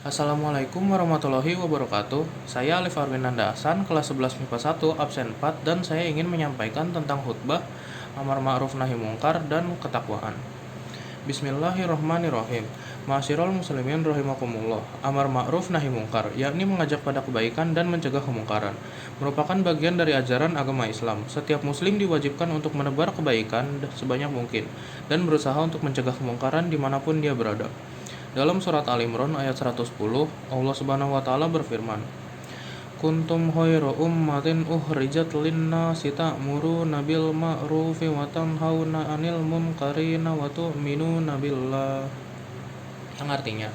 Assalamualaikum warahmatullahi wabarakatuh. Saya Alif Arwinanda Hasan, kelas 11 MIPA 1, absen 4, dan saya ingin menyampaikan tentang khutbah amar ma'ruf nahi mungkar dan ketakwaan. Bismillahirrahmanirrahim. Ma'asyiral muslimin rahimakumullah. Amar ma'ruf nahi mungkar, yakni mengajak pada kebaikan dan mencegah kemungkaran, merupakan bagian dari ajaran agama Islam. Setiap muslim diwajibkan untuk menebar kebaikan sebanyak mungkin dan berusaha untuk mencegah kemungkaran dimanapun dia berada. Dalam surat Al-Imran ayat 110, Allah Subhanahu wa taala berfirman, "Kuntum khairu ummatin ukhrijat lin-nasi ta'muruna bil ma'rufi wa tanhauna 'anil munkari wa tu'minuna billah." Yang artinya,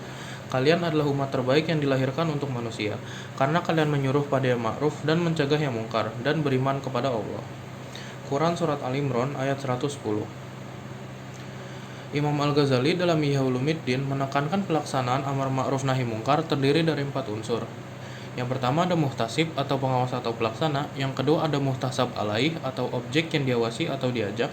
kalian adalah umat terbaik yang dilahirkan untuk manusia, karena kalian menyuruh pada yang ma'ruf dan mencegah yang mungkar dan beriman kepada Allah. Quran surat Al-Imran ayat 110. Imam Al-Ghazali dalam Ihya Ulumuddin menekankan pelaksanaan amar ma'ruf nahi mungkar terdiri dari 4 unsur. Yang pertama ada muhtasib atau pengawas atau pelaksana, yang kedua ada muhtasab alaih atau objek yang diawasi atau diajak,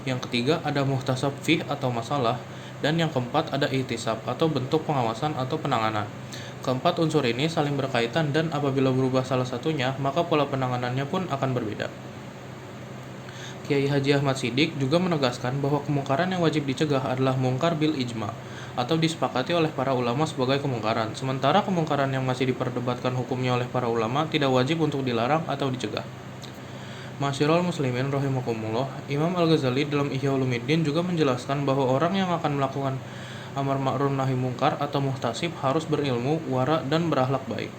yang ketiga ada muhtasab fih atau masalah, dan yang keempat ada ihtisab atau bentuk pengawasan atau penanganan. Keempat unsur ini saling berkaitan dan apabila berubah salah satunya, maka pola penanganannya pun akan berbeda. Kiai Haji Ahmad Siddiq juga menegaskan bahwa kemungkaran yang wajib dicegah adalah mungkar bil ijma atau disepakati oleh para ulama sebagai kemungkaran, sementara kemungkaran yang masih diperdebatkan hukumnya oleh para ulama tidak wajib untuk dilarang atau dicegah. Ma'asyiral muslimin rahimakumullah, Imam Al-Ghazali dalam Ihya Ulumuddin juga menjelaskan bahwa orang yang akan melakukan amar ma'ruf nahi mungkar atau muhtasib harus berilmu, wara, dan berakhlak baik.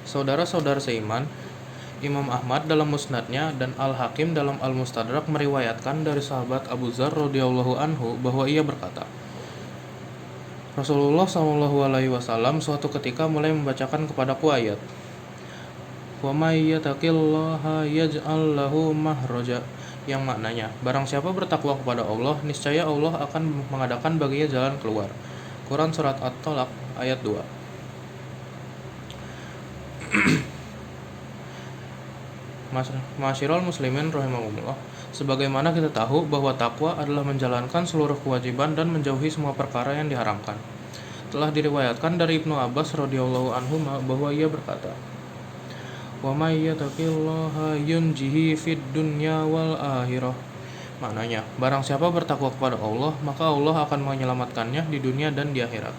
Saudara-saudara seiman, Imam Ahmad dalam Musnadnya dan Al-Hakim dalam Al-Mustadrak meriwayatkan dari sahabat Abu Dzar radhiyallahu anhu bahwa ia berkata, Rasulullah SAW suatu ketika mulai membacakan kepadaku ayat, "Wa may yattaqillaha yaj'al lahu mahraja," yang maknanya, barang siapa bertakwa kepada Allah, niscaya Allah akan mengadakan baginya jalan keluar. Quran surat At-Talaq ayat 2. Ma'asyiral muslimin rahimakumullah, sebagaimana kita tahu bahwa takwa adalah menjalankan seluruh kewajiban dan menjauhi semua perkara yang diharamkan. Telah diriwayatkan dari Ibnu Abbas radhiyallahu anhu bahwa ia berkata, "Wa may yattaqillaha yunjihi fid dunya wal akhirah." Maknanya, barang siapa bertakwa kepada Allah, maka Allah akan menyelamatkannya di dunia dan di akhirat.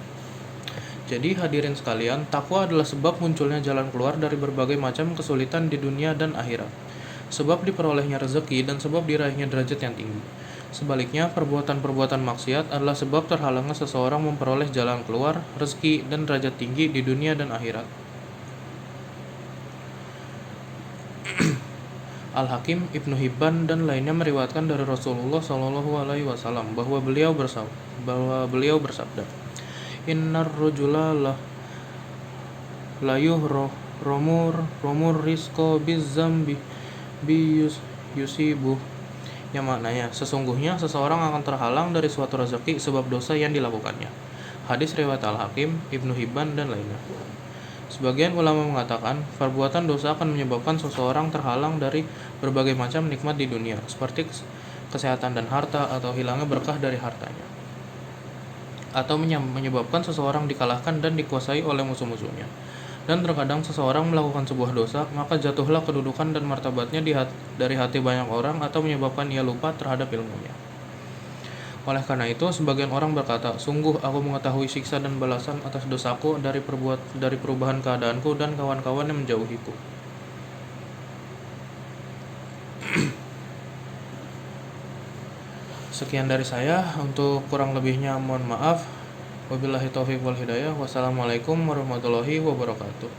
Jadi hadirin sekalian, takwa adalah sebab munculnya jalan keluar dari berbagai macam kesulitan di dunia dan akhirat. Sebab diperolehnya rezeki dan sebab diraihnya derajat yang tinggi. Sebaliknya, perbuatan-perbuatan maksiat adalah sebab terhalangnya seseorang memperoleh jalan keluar, rezeki, dan derajat tinggi di dunia dan akhirat. Al-Hakim, Ibnu Hibban, dan lainnya meriwayatkan dari Rasulullah SAW bahwa beliau bersabda, "Innar rajula la romur rizqo bizzambi yusibu," yang maknanya, sesungguhnya seseorang akan terhalang dari suatu rezeki sebab dosa yang dilakukannya. Hadis riwayat Al-Hakim, Ibnu Hibban, dan lainnya. Sebagian ulama mengatakan, perbuatan dosa akan menyebabkan seseorang terhalang dari berbagai macam nikmat di dunia, seperti kesehatan dan harta, atau hilangnya berkah dari hartanya, atau menyebabkan seseorang dikalahkan dan dikuasai oleh musuh-musuhnya. Dan terkadang seseorang melakukan sebuah dosa, maka jatuhlah kedudukan dan martabatnya dari hati banyak orang atau menyebabkan ia lupa terhadap ilmunya. Oleh karena itu, sebagian orang berkata, "Sungguh aku mengetahui siksa dan balasan atas dosaku dari perubahan keadaanku dan kawan-kawan yang menjauhiku." Sekian dari saya, untuk kurang lebihnya mohon maaf. Wabillahi taufiq wal hidayah. Wassalamualaikum warahmatullahi wabarakatuh.